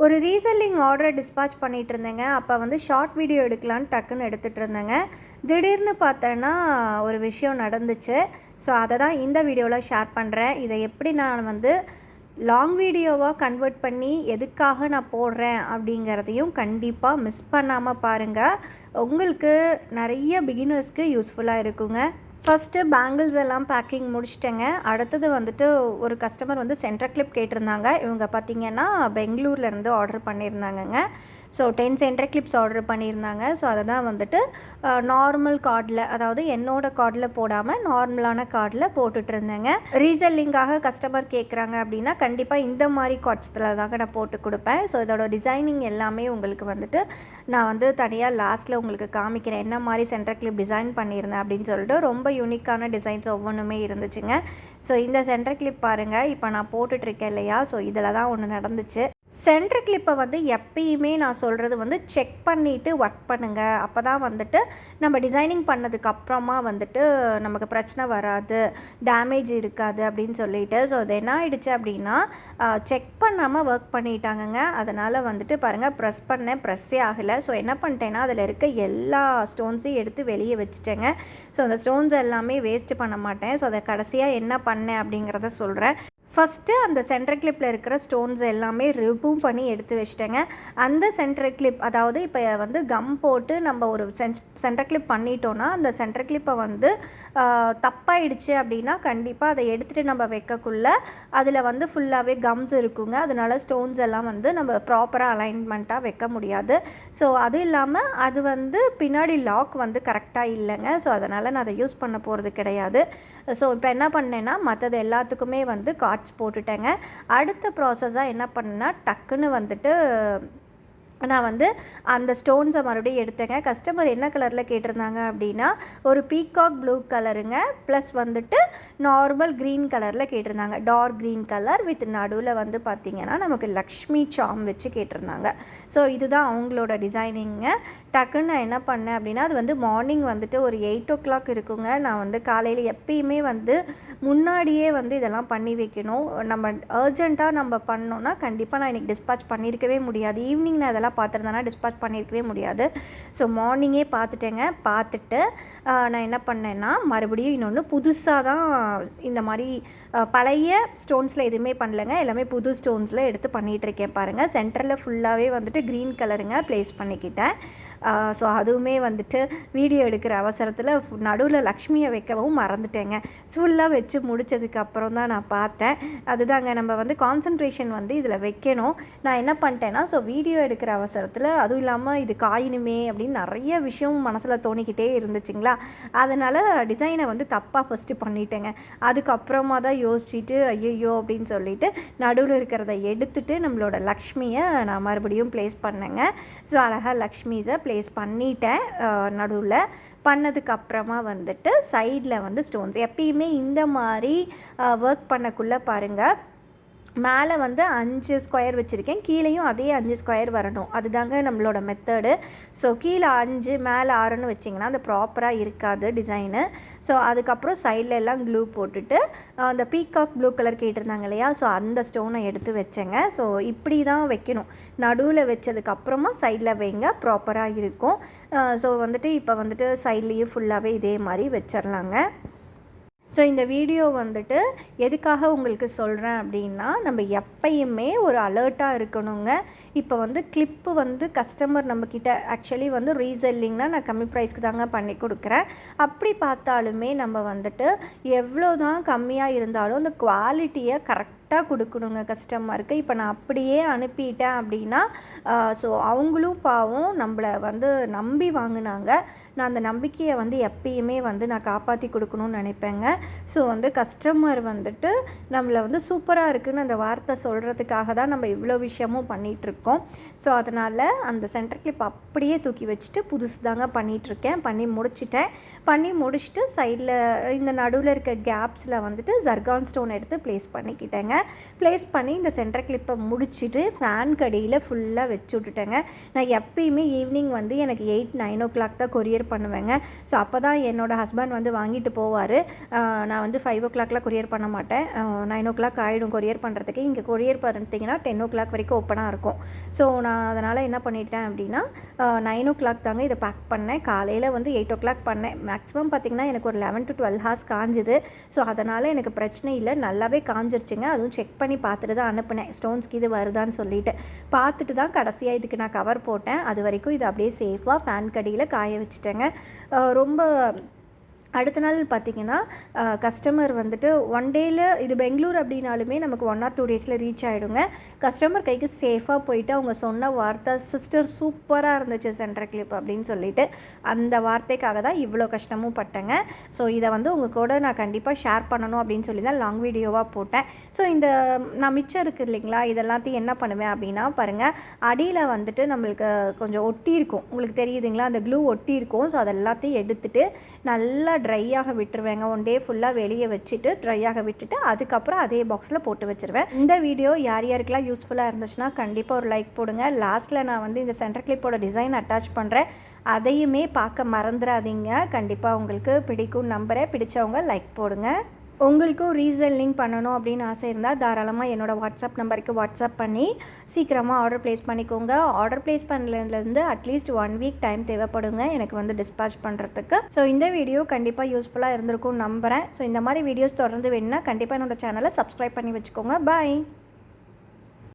ஒரு ரீசெல்லிங் ஆர்டரை டிஸ்பாச் பண்ணிகிட்டு இருந்தேங்க. அப்போ வந்து ஷார்ட் வீடியோ எடுக்கலான்னு டக்குன்னு எடுத்துகிட்டு இருந்தேங்க. திடீர்னு பார்த்தேன்னா ஒரு விஷயம் நடந்துச்சு. ஸோ அதை தான் இந்த வீடியோவில் ஷேர் பண்ணுறேன். இதை எப்படி நான் வந்து லாங் வீடியோவாக கன்வெர்ட் பண்ணி எதுக்காக நான் போடுறேன் அப்படிங்கிறதையும் கண்டிப்பாக மிஸ் பண்ணாமல் பாருங்கள். உங்களுக்கு நிறைய பிகினர்ஸ்க்கு யூஸ்ஃபுல்லாக இருக்குங்க. ஃபஸ்ட்டு பேங்கிள்ஸ் எல்லாம் பேக்கிங் முடிச்சிட்டேங்க. அடுத்தது வந்துட்டு ஒரு கஸ்டமர் வந்து சென்டர் கிளிப் கேட்டிருந்தாங்க. இவங்க பார்த்திங்கன்னா பெங்களூர்லேருந்து ஆர்டர் பண்ணியிருந்தாங்கங்க. ஸோ 10 சென்டர் கிளிப்ஸ் ஆர்டர் பண்ணியிருந்தாங்க. ஸோ அதை தான் வந்துட்டு நார்மல் கார்டில், அதாவது என்னோடய கார்டில் போடாமல் நார்மலான கார்டில் போட்டுட்டு இருந்தேங்க. ரீசெல்லிங்காக கஸ்டமர் கேட்குறாங்க அப்படின்னா கண்டிப்பாக இந்த மாதிரி கார்ட்ஸில் தாங்க நான் போட்டு கொடுப்பேன். ஸோ இதோட டிசைனிங் எல்லாமே உங்களுக்கு வந்துட்டு நான் வந்து தனியாக லாஸ்ட்டில் உங்களுக்கு காமிக்கிறேன், என்ன மாதிரி சென்டர் கிளிப் டிசைன் பண்ணியிருந்தேன் அப்படின்னு சொல்லிட்டு. ரொம்ப யூனிக்கான டிசைன்ஸ் ஒவ்வொன்றுமே இருந்துச்சுங்க. ஸோ இந்த சென்டர் கிளிப் பாருங்கள், இப்போ நான் போட்டுட்ருக்கேன் இல்லையா. ஸோ இதில் தான் ஒன்று நடந்துச்சு. சென்டர் கிளிப்பை வந்து எப்பயுமே நான் சொல்கிறது வந்து செக் பண்ணிவிட்டு ஒர்க் பண்ணுங்கள். அப்போ தான் வந்துட்டு நம்ம டிசைனிங் பண்ணதுக்கப்புறமா வந்துட்டு நமக்கு பிரச்சனை வராது, டேமேஜ் இருக்காது அப்படின்னு சொல்லிட்டு. ஸோ அது என்ன ஆகிடுச்சு அப்படின்னா செக் பண்ணாமல் ஒர்க் பண்ணிட்டாங்கங்க. அதனால் வந்துட்டு பாருங்கள், ப்ரெஸ் பண்ணேன், ப்ரெஸ்ஸே ஆகலை. ஸோ என்ன பண்ணிட்டேன்னா அதில் இருக்க எல்லா ஸ்டோன்ஸையும் எடுத்து வெளியே வச்சுட்டேங்க. ஸோ அந்த ஸ்டோன்ஸ் எல்லாமே வேஸ்ட்டு பண்ண மாட்டேன். ஸோ அதை கடைசியாக என்ன பண்ணேன் அப்படிங்கிறத சொல்கிறேன். ஃபஸ்ட்டு அந்த சென்டர் கிளிப்பில் இருக்கிற ஸ்டோன்ஸ் எல்லாமே ரிமூவ் பண்ணி எடுத்து வச்சிட்டேங்க. அந்த சென்டர் கிளிப், அதாவது இப்போ வந்து கம் போட்டு நம்ம ஒரு சென்டர் கிளிப் பண்ணிட்டோன்னா அந்த சென்டர் கிளிப்பை வந்து தப்பாயிடுச்சு அப்படின்னா கண்டிப்பாக அதை எடுத்துகிட்டு நம்ம வைக்கக்குள்ளே அதில் வந்து ஃபுல்லாகவே கம்ஸ் இருக்குங்க. அதனால ஸ்டோன்ஸ் எல்லாம் வந்து நம்ம ப்ராப்பராக அலைன்மெண்ட்டாக வைக்க முடியாது. ஸோ அது இல்லாமல் அது வந்து பின்னாடி லாக் வந்து கரெக்டாக இல்லைங்க. ஸோ அதனால் நான் அதை யூஸ் பண்ண போகிறது கிடையாது. ஸோ இப்போ என்ன பண்ணேன்னா மற்றது எல்லாத்துக்குமே வந்து கார்ட்ஸ் போட்டுட்டேங்க. அடுத்த ப்ராசஸாக என்ன பண்ணேன்னா டக்குன்னு வந்துட்டு நான் வந்து அந்த ஸ்டோன்ஸை மறுபடியும் எடுத்தேங்க. கஸ்டமர் என்ன கலரில் கேட்டிருந்தாங்க அப்படின்னா ஒரு பீகாக் ப்ளூ கலருங்க, ப்ளஸ் வந்துட்டு நார்மல் க்ரீன் கலரில் கேட்டிருந்தாங்க. டார்க் க்ரீன் கலர் வித் நடுவில் வந்து பார்த்திங்கன்னா நமக்கு லக்ஷ்மி சாம் வச்சு கேட்டிருந்தாங்க. ஸோ இதுதான் அவங்களோட டிசைனிங்க. டக்குன்னு நான் என்ன பண்ணேன் அப்படின்னா அது வந்து மார்னிங் வந்துட்டு ஒரு 8 o'clock இருக்குங்க. நான் வந்து காலையில் எப்பயுமே வந்து முன்னாடியே வந்து இதெல்லாம் பண்ணி வைக்கணும். நம்ம அர்ஜெண்ட்டாக நம்ம பண்ணோன்னா கண்டிப்பாக நான் இன்றைக்கி டிஸ்பாச் பண்ணியிருக்கவே முடியாது. ஈவினிங் நான் இதெல்லாம் பார்த்துருந்தேன்னா டிஸ்பாச் பண்ணியிருக்கவே முடியாது. ஸோ மார்னிங்கே பார்த்துட்டேங்க. பார்த்துட்டு நான் என்ன பண்ணேன்னா மறுபடியும் இன்னொன்று புதுசாக தான் இந்த மாதிரி பழைய ஸ்டோன்ஸில் எதுவுமே பண்ணலைங்க. எல்லாமே புது ஸ்டோன்ஸில் எடுத்து பண்ணிகிட்ருக்கேன் பாருங்கள். சென்டரில் ஃபுல்லாகவே வந்துட்டு க்ரீன் கலருங்க ப்ளேஸ் பண்ணிக்கிட்டேன். ஸோ அதுவுமே வந்துட்டு வீடியோ எடுக்கிற அவசரத்தில் நடுவில் லக்ஷ்மியை வைக்கவும் மறந்துட்டேங்க. ஃபுல்லாக வச்சு முடித்ததுக்கப்புறம் தான் நான் பார்த்தேன். அதுதாங்க நம்ம வந்து கான்சன்ட்ரேஷன் வந்து இதில் வைக்கணும். நான் என்ன பண்ணிட்டேன்னா ஸோ வீடியோ எடுக்கிற அவசரத்தில் அதுவும் இல்லாமல் இது காயணுமே அப்படின்னு நிறைய விஷயம் மனசில் தோணிக்கிட்டே இருந்துச்சுங்களா. அதனால் டிசைனை வந்து தப்பாக ஃபஸ்ட்டு பண்ணிட்டேங்க. அதுக்கப்புறமா தான் யோசிச்சுட்டு ஐயோ அப்படின்னு சொல்லிட்டு நடுவில் இருக்கிறத எடுத்துகிட்டு நம்மளோட லக்ஷ்மியை நான் மறுபடியும் ப்ளேஸ் பண்ணேங்க. ஸோ அழகாக லக்ஷ்மிஸை ப்ளேஸ் பண்ணிட்டேன். நடுவில் பண்ணதுக்கப்புறமா வந்துட்டு சைடில் வந்து ஸ்டோன்ஸ் எப்பயுமே இந்த மாதிரி ஒர்க் பண்ணக்குள்ளே பாருங்கள், மேலே வந்து 5 ஸ்கொயர் வச்சுருக்கேன், கீழேயும் அதே 5 ஸ்கொயர் வரணும். அதுதாங்க நம்மளோட மெத்தடு. ஸோ கீழே 5 மேலே 6ன்னு வச்சிங்கன்னா அது ப்ராப்பராக இருக்காது டிசைனு. ஸோ அதுக்கப்புறம் சைடில் எல்லாம் க்ளூ போட்டுட்டு அந்த பீகாக் ப்ளூ கலர் கேட்டிருந்தாங்க இல்லையா, ஸோ அந்த ஸ்டோனை எடுத்து வச்சேங்க. ஸோ இப்படி தான் வைக்கணும். நடுவில் வச்சதுக்கப்புறமா சைடில் வைங்க, ப்ராப்பராக இருக்கும். ஸோ வந்துட்டு இப்போ வந்துட்டு சைட்லேயும் ஃபுல்லாகவே இதே மாதிரி வச்சிடலாங்க. ஸோ இந்த வீடியோ வந்துட்டு எதுக்காக உங்களுக்கு சொல்கிறேன் அப்படின்னா நம்ம எப்பயுமே ஒரு அலர்ட்டாக இருக்கணுங்க. இப்போ வந்து கிளிப்பு வந்து கஸ்டமர் நம்மக்கிட்ட ஆக்சுவலி வந்து ரீசெல்லிங்னால் நான் கம்மி ப்ரைஸ்க்கு தாங்க பண்ணி கொடுக்குறேன். அப்படி பார்த்தாலுமே நம்ம வந்துட்டு எவ்வளோ தான் கம்மியாக இருந்தாலும் அந்த குவாலிட்டியை கரெக்டாக கொடுக்கணுங்க கஸ்டமருக்கு. இப்போ நான் அப்படியே அனுப்பிட்டேன் அப்படின்னா ஸோ அவங்களும் பாவம் நம்மளை வந்து நம்பி வாங்கினாங்க. நான் அந்த நம்பிக்கையை வந்து எப்பயுமே வந்து நான் காப்பாற்றி கொடுக்கணும்னு நினைப்பேங்க. ஸோ வந்து கஸ்டமர் வந்துட்டு நம்மளை வந்து சூப்பராக இருக்குதுன்னு அந்த வார்த்தை சொல்கிறதுக்காக தான் நம்ம இவ்வளோ விஷயமும் பண்ணிகிட்ருக்கோம். ஸோ அதனால் அந்த சென்டர் கிளிப் அப்படியே தூக்கி வச்சுட்டு புதுசு தாங்க பண்ணிகிட்ருக்கேன். பண்ணி முடிச்சுட்டு சைடில் இந்த நடுவில் இருக்க கேப்ஸில் வந்துட்டு ஜர்கான் ஸ்டோன் எடுத்து ப்ளேஸ் பண்ணிக்கிட்டேங்க. ப்ளேஸ் பண்ணி இந்த சென்டர் கிளிப்பை முடிச்சுட்டு ஃபேன் கடியில் ஃபுல்லாக வச்சு விட்டுட்டேங்க. நான் எப்பயுமே ஈவினிங் வந்து எனக்கு 8-9 ஓ கிளாக் தான் கொரியர் பண்ணுவேங்க. ஸோ அப்போ தான் என்னோடய ஹஸ்பண்ட் வந்து வாங்கிட்டு போவார். நான் வந்து 5 ஓ கிளாக்லாம் கொரியர் பண்ண மாட்டேன். 9 ஓ கிளாக் ஆகிடும் கொரியர் பண்ணுறதுக்கு. இங்கே கொரியர் பண்ணிட்டீங்கன்னா 10 ஓ கிளாக் வரைக்கும் ஓப்பனாக இருக்கும். ஸோ நான் அதனால் என்ன பண்ணிட்டேன் அப்படின்னா 9 ஓ கிளாக் தாங்க இதை பேக் பண்ணேன். காலையில் வந்து 8 ஓ கிளாக் பண்ணேன். மேக்ஸிமம் பார்த்திங்கன்னா எனக்கு ஒரு 11 to 12 ஹார்ஸ் காஞ்சுது. ஸோ அதனால் எனக்கு பிரச்சனை இல்லை, நல்லாவே காஞ்சிருச்சுங்க. அதுவும் செக் பண்ணி பார்த்துட்டு தான் அனுப்புனேன், ஸ்டோன்ஸ்க்கு இது வருதான்னு சொல்லிட்டு. பார்த்துட்டு தான் கடைசியாக இதுக்கு நான் கவர் போட்டேன். அது வரைக்கும் இது அப்படியே சேஃபாக ஃபேன் கடியில் காய வச்சுட்டேங்க. ரொம்ப அடுத்த நாள் பார்த்திங்கன்னா கஸ்டமர் வந்துட்டு ஒன் டேயில், இது பெங்களூர் அப்படின்னாலுமே நமக்கு 1 or 2 டேஸில் ரீச் ஆகிடுங்க. கஸ்டமர் கைக்கு சேஃபாக போயிட்டு அவங்க சொன்ன வார்த்தை, சிஸ்டர் சூப்பராக இருந்துச்சு சென்டர் கிளிப் அப்படின்னு சொல்லிட்டு, அந்த வார்த்தைக்காக தான் இவ்வளோ கஷ்டமும் பட்டேங்க. ஸோ இதை வந்து உங்கள் கூட நான் கண்டிப்பாக ஷேர் பண்ணணும் அப்படின்னு சொல்லி தான் லாங் வீடியோவாக போட்டேன். ஸோ இந்த நான் மிச்சம் இருக்குது இல்லைங்களா, இதெல்லாத்தையும் என்ன பண்ணுவேன் அப்படின்னா பாருங்கள், அடியில் வந்துட்டு நம்மளுக்கு கொஞ்சம் ஒட்டி இருக்கும், உங்களுக்கு தெரியுதுங்களா, அந்த க்ளூ ஒட்டி இருக்கும். ஸோ அதெல்லாத்தையும் எடுத்துகிட்டு நல்லா ட்ரையாக விட்டுருவேங்க. ஒன் டே ஃபுல்லாக வெளியே வச்சுட்டு ட்ரையாக விட்டுட்டு அதுக்கப்புறம் அதே பாக்ஸில் போட்டு வச்சுருவேன். இந்த வீடியோ யார் யாருக்கெல்லாம் யூஸ்ஃபுல்லாக இருந்துச்சுன்னா கண்டிப்பாக ஒரு லைக் போடுங்க. லாஸ்ட்டில் நான் வந்து இந்த சென்டர் கிளிப்போட டிசைன் அட்டாச் பண்ணுறேன், அதையுமே பார்க்க மறந்துடாதீங்க. கண்டிப்பாக உங்களுக்கு பிடிக்கும் நம்புகிறேன். பிடிச்சவங்க லைக் போடுங்க. உங்களுக்கும் ரீசெல்லிங் பண்ணணும் அப்படின்னு ஆசை இருந்தால் தாராளமாக என்னோடய வாட்ஸ்அப் நம்பருக்கு வாட்ஸ்அப் பண்ணி சீக்கிரமாக ஆர்டர் ப்ளேஸ் பண்ணிக்கோங்க. ஆர்டர் ப்ளேஸ் பண்ணலேருந்து அட்லீஸ்ட் 1 வீக் டைம் தேவைப்படுங்க எனக்கு வந்து டிஸ்பேச் பண்ணுறதுக்கு. ஸோ இந்த வீடியோ கண்டிப்பாக யூஸ்ஃபுல்லாக இருந்திருக்கும்னு நம்புகிறேன். ஸோ இந்த மாதிரி வீடியோஸ் தொடர்ந்து வேணும்னா கண்டிப்பாக என்னோடய சேனலை சப்ஸ்கிரைப் பண்ணி வச்சுக்கோங்க. பாய்.